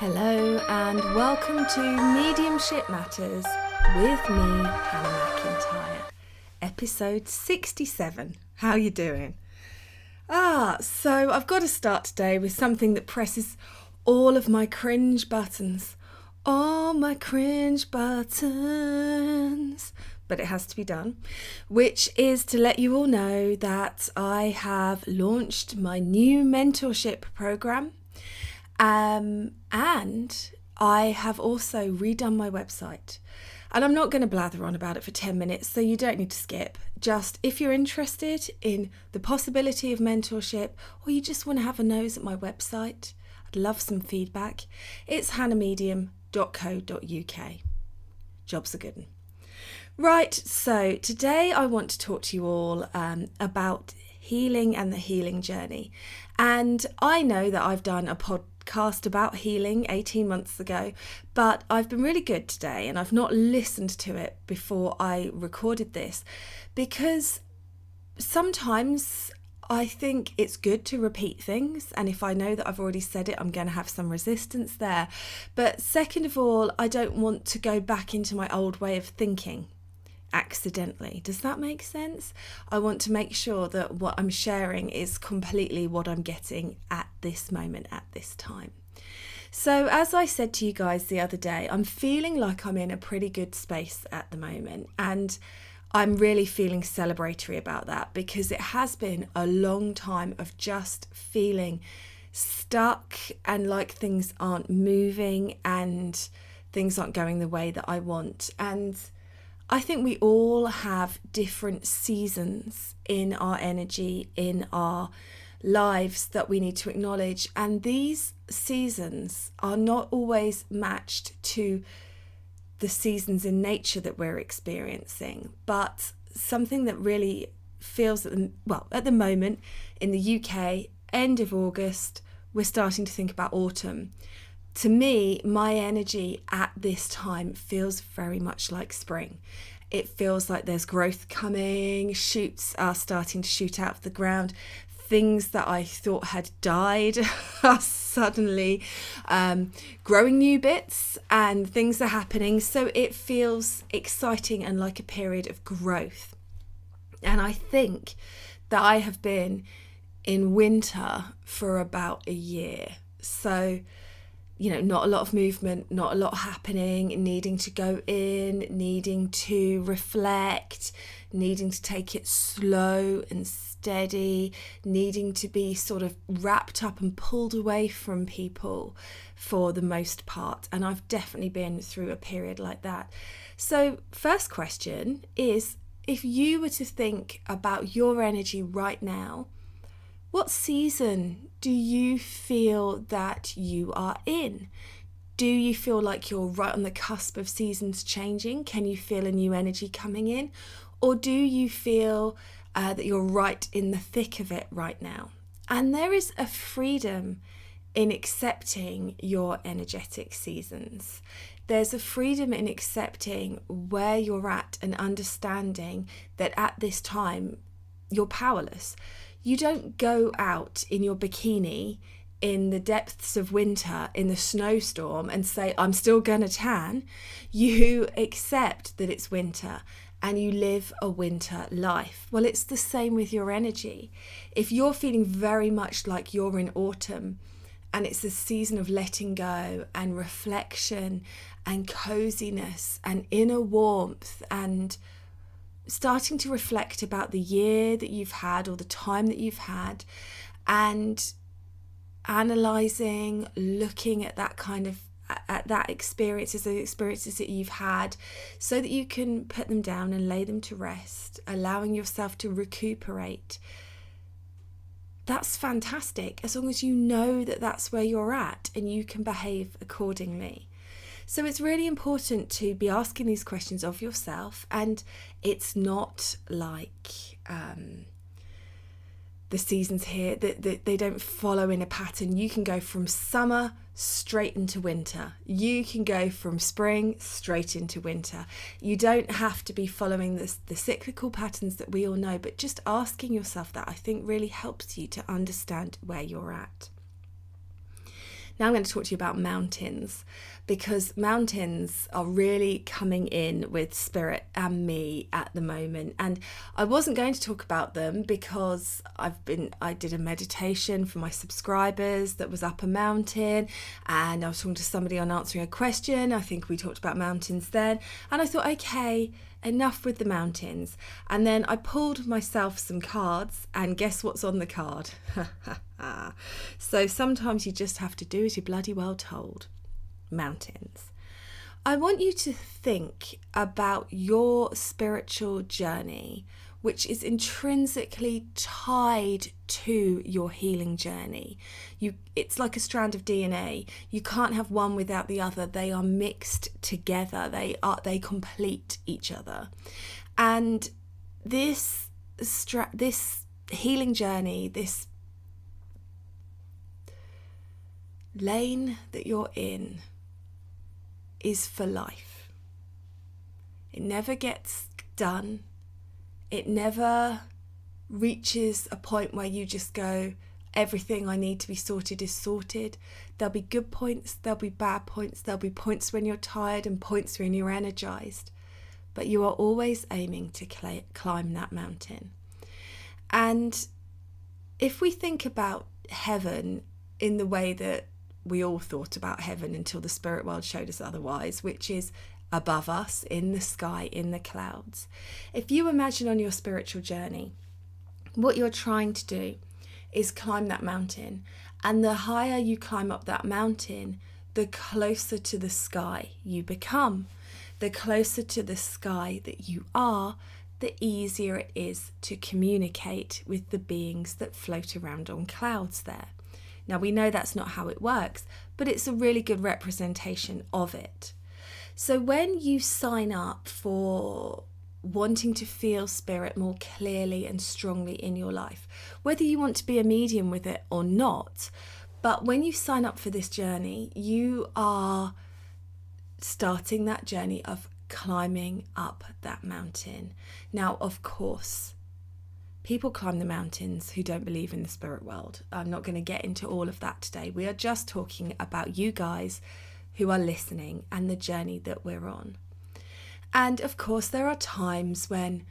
Hello and welcome to Mediumship Matters with me, Hannah Macintyre, episode 67. How you doing? So I've got to start today with something that presses all of my cringe buttons. All my cringe buttons. But it has to be done, which is to let you all know that I have launched my new mentorship program. And I have also redone my website. And I'm not going to blather on about it for 10 minutes, so you don't need to skip. Just if you're interested in the possibility of mentorship, or you just want to have a nose at my website, I'd love some feedback. It's hannahmedium.co.uk. Job's a good one. Right, so today I want to talk to you all about healing and the healing journey. And I know that I've done a podcast about healing 18 months ago, but I've been really good today and I've not listened to it before I recorded this, because sometimes I think it's good to repeat things, and if I know that I've already said it, I'm going to have some resistance there. But second of all, I don't want to go back into my old way of thinking accidentally. Does that make sense? I want to make sure that what I'm sharing is completely what I'm getting at this moment, at this time. So as I said to you guys the other day, I'm feeling like I'm in a pretty good space at the moment, and I'm really feeling celebratory about that, because it has been a long time of just feeling stuck and like things aren't moving and things aren't going the way that I want. And I think we all have different seasons in our energy, in our lives that we need to acknowledge. And these seasons are not always matched to the seasons in nature that we're experiencing. But something that really feels at the moment in the UK, end of August, we're starting to think about autumn. To me, my energy at this time feels very much like spring. It feels like there's growth coming, shoots are starting to shoot out of the ground. Things that I thought had died are suddenly growing new bits, and things are happening. So it feels exciting and like a period of growth. And I think that I have been in winter for about a year. So not a lot of movement, not a lot happening, needing to go in, needing to reflect, needing to take it slow and steady, needing to be sort of wrapped up and pulled away from people for the most part. And I've definitely been through a period like that. So first question is, if you were to think about your energy right now, what season do you feel that you are in? Do you feel like you're right on the cusp of seasons changing? Can you feel a new energy coming in? Or do you feel that you're right in the thick of it right now? And there is a freedom in accepting your energetic seasons. There's a freedom in accepting where you're at and understanding that at this time you're powerless. You don't go out in your bikini in the depths of winter in the snowstorm and say, I'm still gonna tan. You accept that it's winter and you live a winter life. Well, it's the same with your energy. If you're feeling very much like you're in autumn and it's a season of letting go and reflection and coziness and inner warmth and starting to reflect about the year that you've had or the time that you've had, and analysing, looking at that kind of at that experiences, the experiences that you've had, so that you can put them down and lay them to rest, allowing yourself to recuperate. That's fantastic, as long as you know that that's where you're at and you can behave accordingly. So it's really important to be asking these questions of yourself, and it's not like the seasons here, that they don't follow in a pattern. You can go from summer straight into winter. You can go from spring straight into winter. You don't have to be following the cyclical patterns that we all know, but just asking yourself that, I think, really helps you to understand where you're at. Now I'm going to talk to you about mountains, because mountains are really coming in with Spirit and me at the moment. And I wasn't going to talk about them because I did a meditation for my subscribers that was up a mountain, and I was talking to somebody on answering a question. I think we talked about mountains then, and I thought, okay, enough with the mountains. And then I pulled myself some cards, and guess what's on the card? So sometimes you just have to do as you're bloody well told. Mountains. I want you to think about your spiritual journey, which is intrinsically tied to your healing journey. It's like a strand of DNA. You can't have one without the other. They are mixed together. They complete each other. And this healing journey, this lane that you're in, is for life. It never gets done. It never reaches a point where you just go, everything I need to be sorted is sorted. There'll be good points, there'll be bad points, there'll be points when you're tired and points when you're energized. But you are always aiming to climb that mountain. And if we think about heaven in the way that we all thought about heaven until the spirit world showed us otherwise, which is above us, in the sky, in the clouds. If you imagine on your spiritual journey, what you're trying to do is climb that mountain. And the higher you climb up that mountain, the closer to the sky you become. The closer to the sky that you are, the easier it is to communicate with the beings that float around on clouds there. Now, we know that's not how it works, but it's a really good representation of it. So when you sign up for wanting to feel spirit more clearly and strongly in your life, whether you want to be a medium with it or not, but when you sign up for this journey, you are starting that journey of climbing up that mountain. Now, of course, people climb the mountains who don't believe in the spirit world. I'm not going to get into all of that today. We are just talking about you guys who are listening and the journey that we're on. And of course, there are times when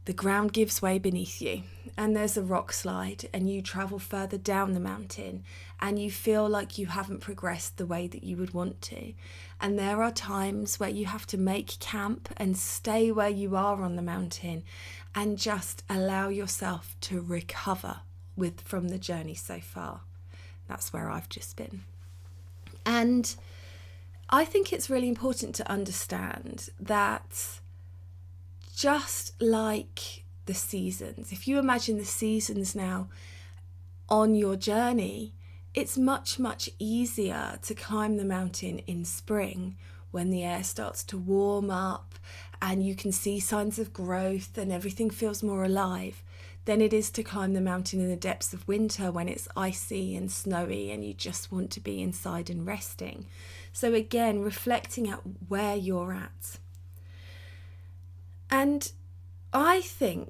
the ground gives way beneath you and there's a rock slide and you travel further down the mountain and you feel like you haven't progressed the way that you would want to. And there are times where you have to make camp and stay where you are on the mountain and just allow yourself to recover from the journey so far. That's where I've just been. And I think it's really important to understand that just like the seasons, if you imagine the seasons now on your journey, it's much, much easier to climb the mountain in spring when the air starts to warm up and you can see signs of growth and everything feels more alive than it is to climb the mountain in the depths of winter when it's icy and snowy and you just want to be inside and resting. So again, reflecting at where you're at. And I've been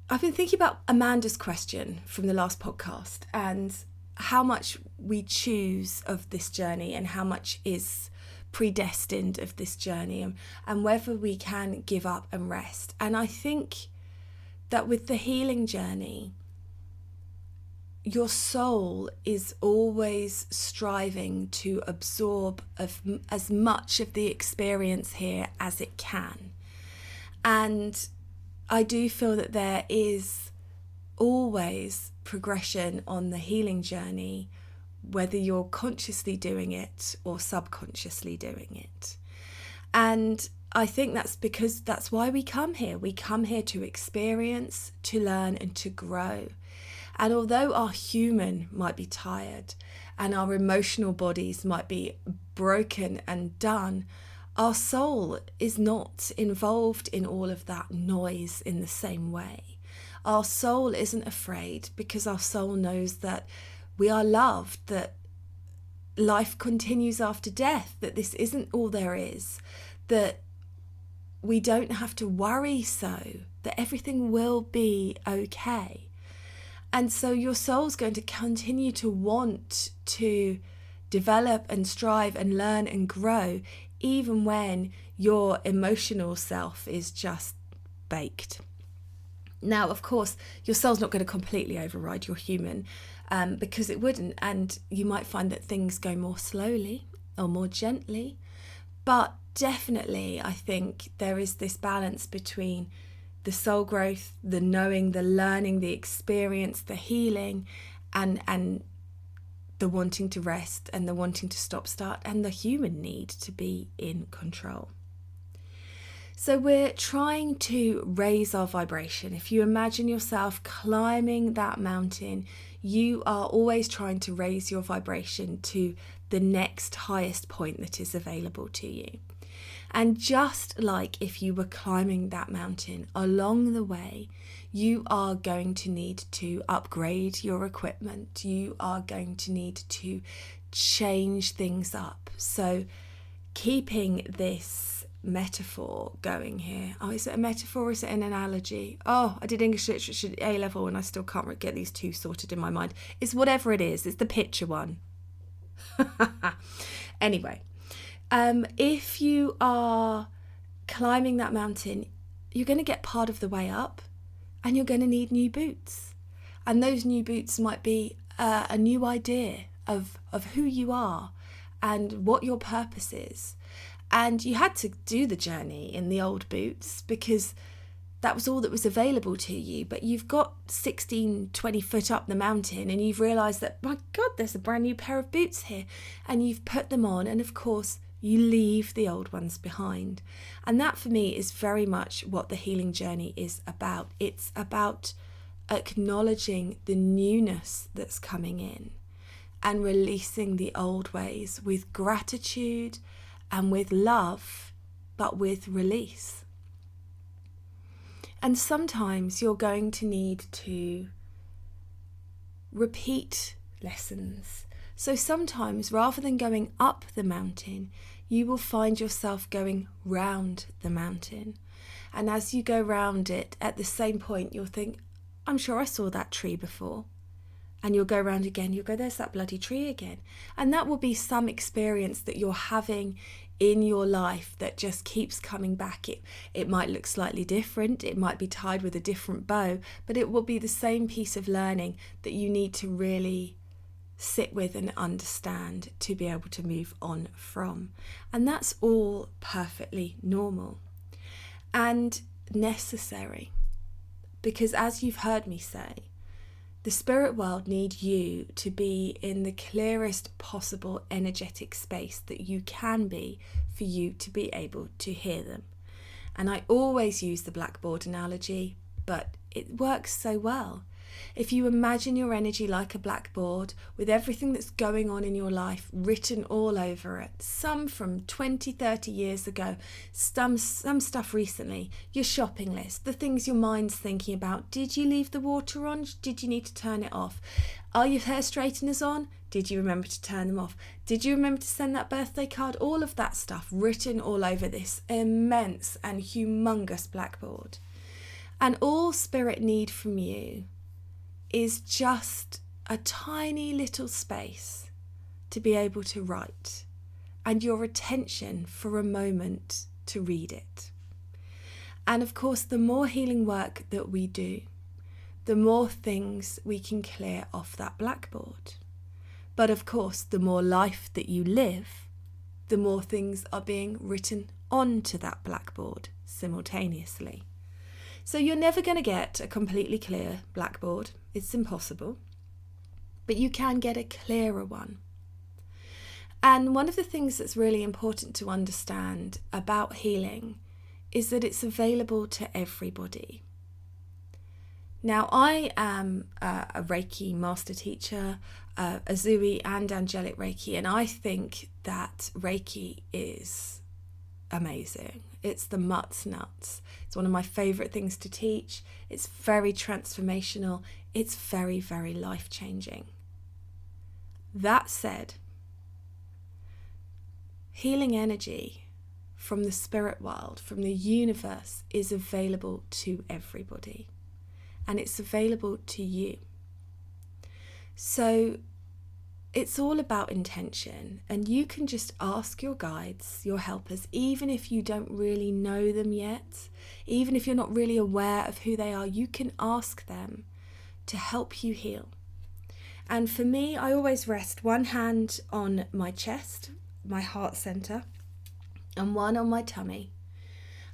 thinking about Amanda's question from the last podcast and how much we choose of this journey and how much is predestined of this journey and whether we can give up and rest. And I think that with the healing journey, your soul is always striving to absorb as much of the experience here as it can. And I do feel that there is always progression on the healing journey, whether you're consciously doing it or subconsciously doing it. And I think that's because that's why we come here. We come here to experience, to learn, and to grow. And although our human might be tired and our emotional bodies might be broken and done, our soul is not involved in all of that noise in the same way. Our soul isn't afraid because our soul knows that we are loved, that life continues after death, that this isn't all there is, that we don't have to worry so, that everything will be okay. And so your soul's going to continue to want to develop and strive and learn and grow, even when your emotional self is just baked. Now, of course, your soul's not going to completely override your human, because it wouldn't, and you might find that things go more slowly or more gently, but definitely I think there is this balance between the soul growth, the knowing, the learning, the experience, the healing, and the wanting to rest and the wanting to start, and the human need to be in control. So we're trying to raise our vibration. If you imagine yourself climbing that mountain, you are always trying to raise your vibration to the next highest point that is available to you. And just like if you were climbing that mountain, along the way, you are going to need to upgrade your equipment. You are going to need to change things up. So keeping this metaphor going here. Oh, is it a metaphor or is it an analogy? Oh, I did English literature at A level and I still can't get these two sorted in my mind. It's whatever it is. It's the picture one. Anyway. If you are climbing that mountain, you're going to get part of the way up and you're going to need new boots. And those new boots might be a new idea of who you are and what your purpose is. And you had to do the journey in the old boots because that was all that was available to you. But you've got 16, 20 foot up the mountain and you've realised that, my God, there's a brand new pair of boots here. And you've put them on and, of course, you leave the old ones behind. And that for me is very much what the healing journey is about. It's about acknowledging the newness that's coming in and releasing the old ways with gratitude and with love, but with release. And sometimes you're going to need to repeat lessons. So sometimes rather than going up the mountain, you will find yourself going round the mountain. And as you go round it, at the same point, you'll think, I'm sure I saw that tree before. And you'll go round again, you'll go, there's that bloody tree again. And that will be some experience that you're having in your life that just keeps coming back. It might look slightly different, it might be tied with a different bow, but it will be the same piece of learning that you need to really sit with and understand to be able to move on from. And that's all perfectly normal and necessary, because as you've heard me say, the spirit world need you to be in the clearest possible energetic space that you can be for you to be able to hear them. And I always use the blackboard analogy, but it works so well. If you imagine your energy like a blackboard with everything that's going on in your life written all over it, some from 20, 30 years ago, some stuff recently, your shopping list, the things your mind's thinking about. Did you leave the water on? Did you need to turn it off? Are your hair straighteners on? Did you remember to turn them off? Did you remember to send that birthday card? All of that stuff written all over this immense and humongous blackboard. And all spirit need from you is just a tiny little space to be able to write and your attention for a moment to read it. And of course, the more healing work that we do, the more things we can clear off that blackboard. But of course, the more life that you live, the more things are being written onto that blackboard simultaneously. So you're never going to get a completely clear blackboard. It's impossible. But you can get a clearer one. And one of the things that's really important to understand about healing is that it's available to everybody. Now, I am a Reiki master teacher, a Zui and angelic Reiki, and I think that Reiki is amazing. It's the mutt's nuts. It's one of my favourite things to teach. It's very transformational. It's very, very life-changing. That said, healing energy from the spirit world, from the universe, is available to everybody. And it's available to you. So it's all about intention, and you can just ask your guides, your helpers, even if you don't really know them yet, even if you're not really aware of who they are, you can ask them to help you heal. And for me, I always rest one hand on my chest, my heart center, and one on my tummy.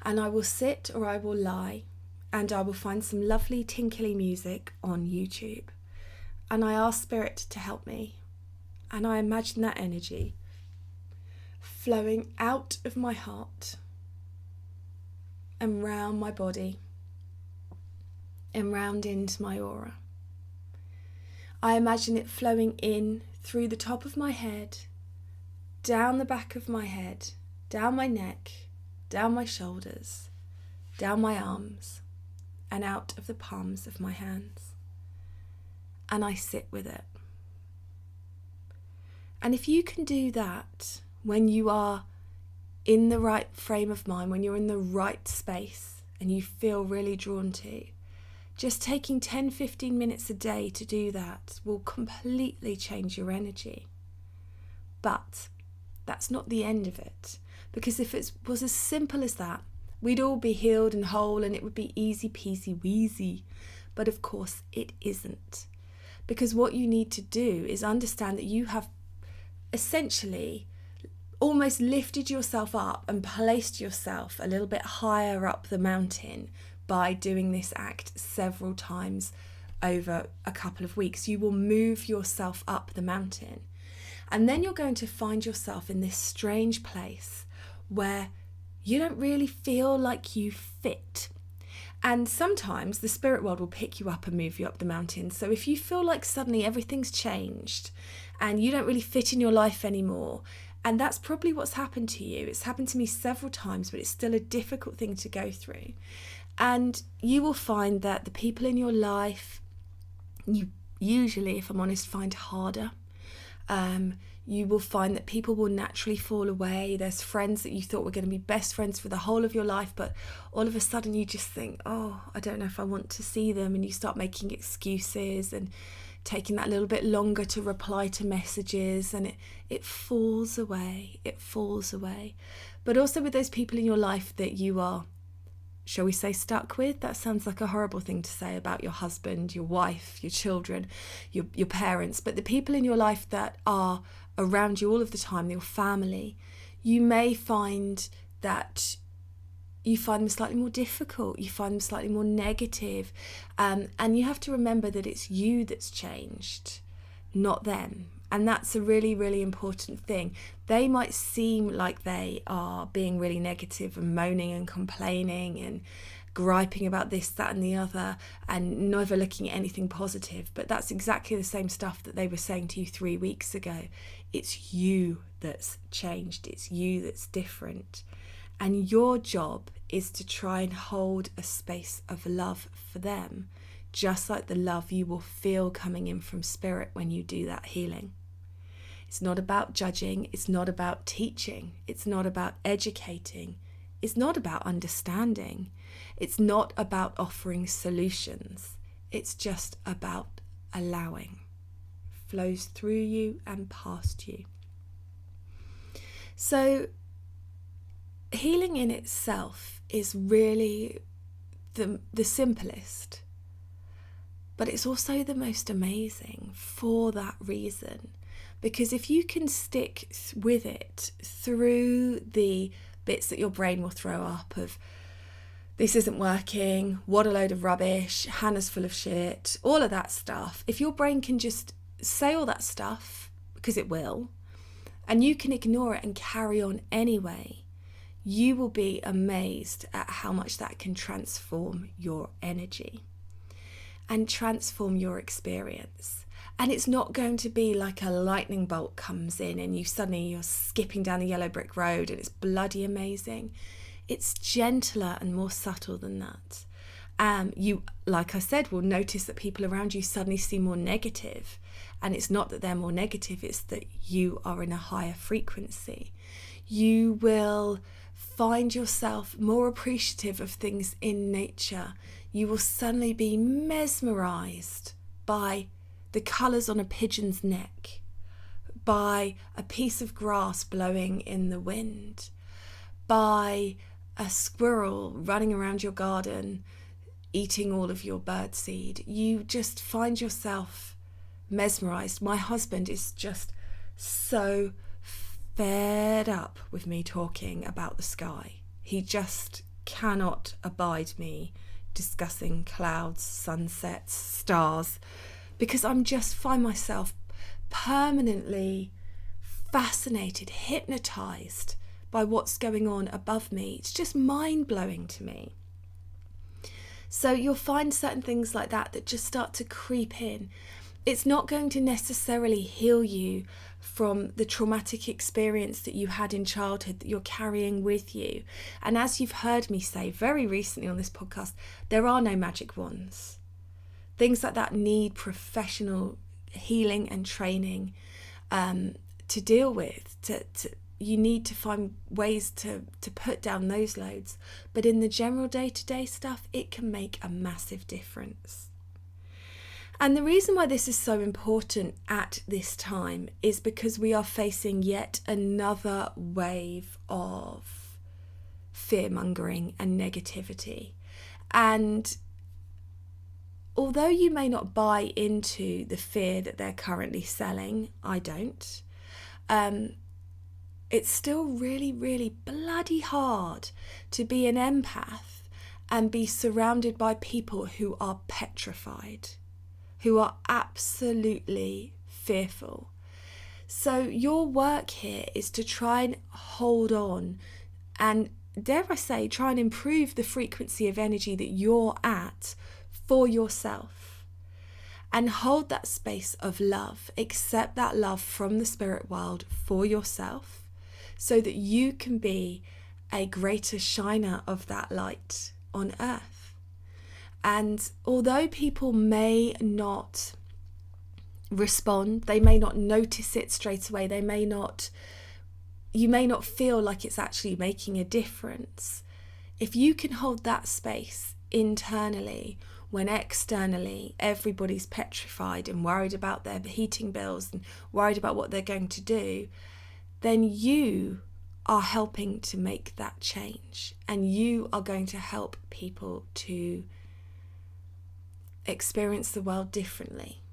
And I will sit or I will lie, and I will find some lovely tinkly music on YouTube. And I ask Spirit to help me. And I imagine that energy flowing out of my heart and round my body and round into my aura. I imagine it flowing in through the top of my head, down the back of my head, down my neck, down my shoulders, down my arms, and out of the palms of my hands. And I sit with it. And if you can do that when you are in the right frame of mind, when you're in the right space and you feel really drawn to, just taking 10-15 minutes a day to do that will completely change your energy. But that's not the end of it, because if it was as simple as that, we'd all be healed and whole and it would be easy peasy wheezy. But of course it isn't, because what you need to do is understand that you have essentially almost lifted yourself up and placed yourself a little bit higher up the mountain by doing this act several times over a couple of weeks. You will move yourself up the mountain, and then you're going to find yourself in this strange place where you don't really feel like you fit. And sometimes the spirit world will pick you up and move you up the mountain. So if you feel like suddenly everything's changed and you don't really fit in your life anymore, and that's probably what's happened to you. It's happened to me several times, but it's still a difficult thing to go through. And you will find that the people in your life, you usually, if I'm honest, find harder. You will find that people will naturally fall away. There's friends that you thought were going to be best friends for the whole of your life, but all of a sudden you just think, oh, I don't know if I want to see them, and you start making excuses and taking that little bit longer to reply to messages, and it falls away. It falls away. But also with those people in your life that you are, shall we say, stuck with? That sounds like a horrible thing to say about your husband, your wife, your children, your parents. But the people in your life that are around you all of the time, your family, you may find that you find them slightly more difficult, you find them slightly more negative. And you have to remember that it's you that's changed, not them. And that's a really, really important thing. They might seem like they are being really negative and moaning and complaining and griping about this, that and the other, and never looking at anything positive. But that's exactly the same stuff that they were saying to you 3 weeks ago. It's you that's changed. It's you that's different. And your job is to try and hold a space of love for them, just like the love you will feel coming in from spirit when you do that healing. It's not about judging. It's not about teaching. It's not about educating. It's not about understanding. It's not about offering solutions. It's just about allowing. It flows through you and past you. So healing in itself is really the simplest, but it's also the most amazing for that reason. Because if you can stick with it through the bits that your brain will throw up of, this isn't working, what a load of rubbish, Hannah's full of shit, all of that stuff. If your brain can just say all that stuff, because it will, and you can ignore it and carry on anyway, you will be amazed at how much that can transform your energy and transform your experience. And it's not going to be like a lightning bolt comes in and you're skipping down the yellow brick road and it's bloody amazing. It's gentler and more subtle than that. You, like I said, will notice that people around you suddenly seem more negative. And it's not that they're more negative, it's that you are in a higher frequency. You will find yourself more appreciative of things in nature. You will suddenly be mesmerized by the colours on a pigeon's neck, by a piece of grass blowing in the wind, by a squirrel running around your garden eating all of your birdseed. You just find yourself mesmerized. My husband is just so fed up with me talking about the sky. He just cannot abide me discussing clouds, sunsets, stars, because I'm just find myself permanently fascinated, hypnotized by what's going on above me. It's just mind-blowing to me. So you'll find certain things like that just start to creep in. It's not going to necessarily heal you from the traumatic experience that you had in childhood that you're carrying with you. And as you've heard me say very recently on this podcast, there are no magic wands. Things like that need professional healing and training to deal with. You need to find ways to put down those loads. But in the general day-to-day stuff, it can make a massive difference. And the reason why this is so important at this time is because we are facing yet another wave of fear-mongering and negativity. And although you may not buy into the fear that they're currently selling, I don't, it's still really, really bloody hard to be an empath and be surrounded by people who are petrified, who are absolutely fearful. So your work here is to try and hold on and, dare I say, try and improve the frequency of energy that you're at for yourself, and hold that space of love, accept that love from the spirit world for yourself, so that you can be a greater shiner of that light on earth. And although people may not respond, they may not notice it straight away, you may not feel like it's actually making a difference. If you can hold that space internally when externally everybody's petrified and worried about their heating bills and worried about what they're going to do, then you are helping to make that change, and you are going to help people to experience the world differently.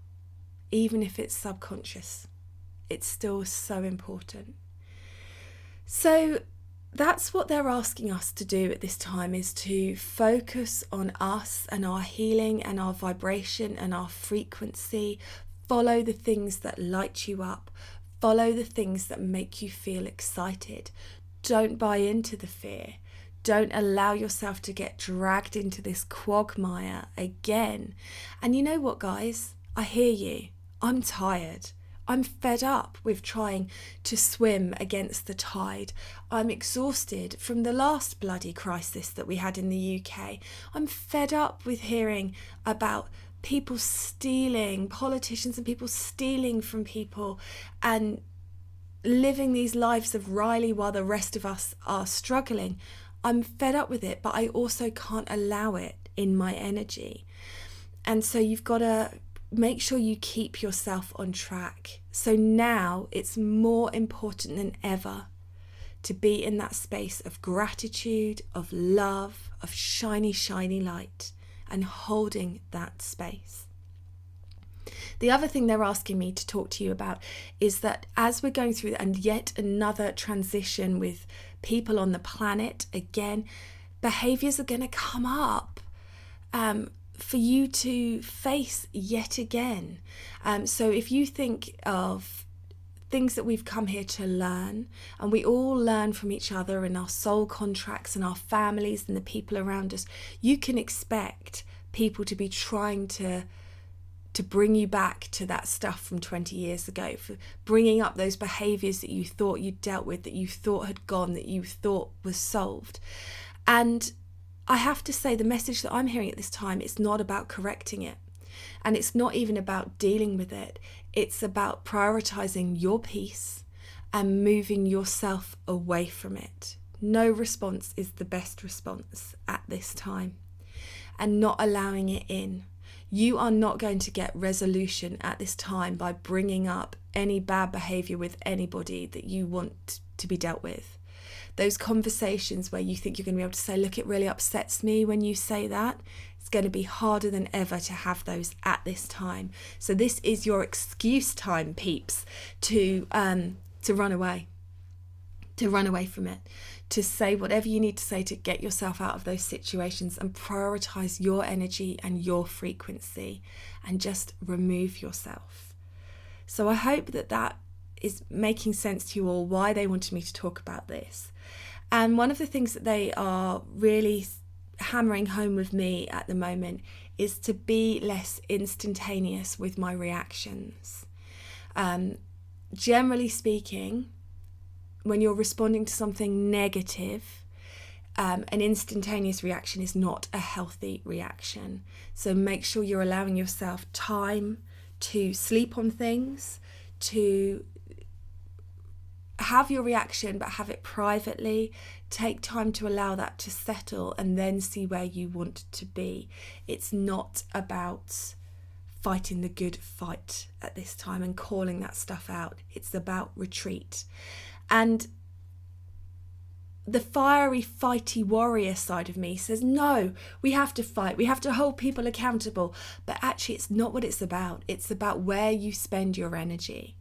Even if it's subconscious, it's still so important. So that's what they're asking us to do at this time, is to focus on us and our healing and our vibration and our frequency. Follow the things that light you up. Follow the things that make you feel excited. Don't buy into the fear. Don't allow yourself to get dragged into this quagmire again. And you know what, guys? I hear you. I'm tired. I'm fed up with trying to swim against the tide. I'm exhausted from the last bloody crisis that we had in the UK. I'm fed up with hearing about people stealing, politicians and people stealing from people and living these lives of Riley while the rest of us are struggling. I'm fed up with it, but I also can't allow it in my energy. And so you've got to make sure you keep yourself on track. So now it's more important than ever to be in that space of gratitude, of love, of shiny, shiny light, and holding that space. The other thing they're asking me to talk to you about is that as we're going through and yet another transition with people on the planet, again, behaviours are going to come up for you to face yet again. So if you think of things that we've come here to learn, and we all learn from each other and our soul contracts and our families and the people around us, you can expect people to be trying to bring you back to that stuff from 20 years ago, for bringing up those behaviours that you thought you'd dealt with, that you thought had gone, that you thought was solved. And I have to say, the message that I'm hearing at this time, it's not about correcting it. And it's not even about dealing with it. It's about prioritising your peace and moving yourself away from it. No response is the best response at this time. And not allowing it in. You are not going to get resolution at this time by bringing up any bad behaviour with anybody that you want to be dealt with. Those conversations where you think you're going to be able to say, look, it really upsets me when you say that, it's going to be harder than ever to have those at this time. So this is your excuse time, peeps, to run away. To run away from it, to say whatever you need to say to get yourself out of those situations and prioritise your energy and your frequency and just remove yourself. So I hope that is making sense to you all, why they wanted me to talk about this. And one of the things that they are really hammering home with me at the moment is to be less instantaneous with my reactions. Generally speaking, when you're responding to something negative, an instantaneous reaction is not a healthy reaction. So make sure you're allowing yourself time to sleep on things, to have your reaction but have it privately. Take time to allow that to settle and then see where you want to be. It's not about fighting the good fight at this time and calling that stuff out. It's about retreat. And the fiery, fighty warrior side of me says, no, we have to fight. We have to hold people accountable. But actually, it's not what it's about. It's about where you spend your energy.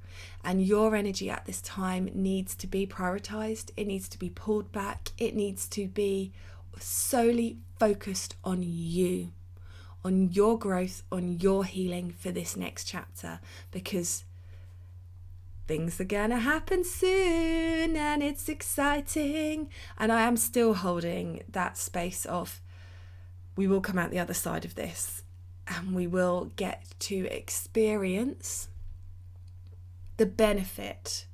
And your energy at this time needs to be prioritised. It needs to be pulled back. It needs to be solely focused on you, on your growth, on your healing for this next chapter. Because things are going to happen soon and it's exciting. And I am still holding that space of we will come out the other side of this and we will get to experience the benefit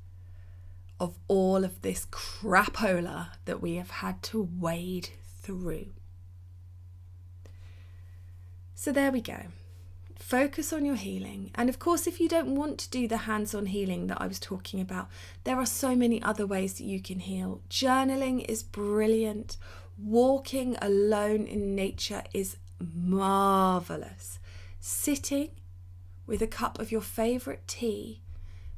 of all of this crapola that we have had to wade through. So there we go. Focus on your healing. And of course, if you don't want to do the hands-on healing that I was talking about, there are so many other ways that you can heal. Journaling is brilliant. Walking alone in nature is marvellous. Sitting with a cup of your favourite tea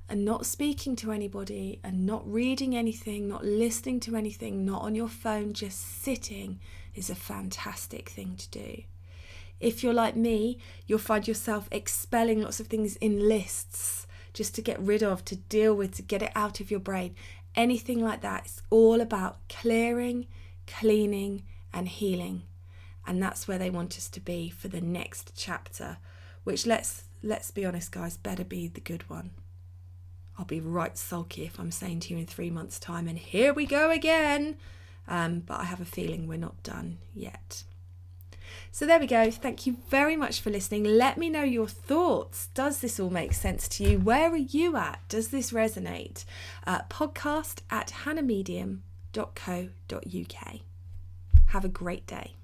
and not speaking to anybody and not reading anything, not listening to anything, not on your phone, just sitting is a fantastic thing to do. If you're like me, you'll find yourself expelling lots of things in lists just to get rid of, to deal with, to get it out of your brain. Anything like that. It's all about clearing, cleaning and healing. And that's where they want us to be for the next chapter, which let's be honest, guys, better be the good one. I'll be right sulky if I'm saying to you in 3 months' time, and here we go again. But I have a feeling we're not done yet. So there we go. Thank you very much for listening. Let me know your thoughts. Does this all make sense to you? Where are you at? Does this resonate? Podcast@hannahmedium.co.uk. Have a great day.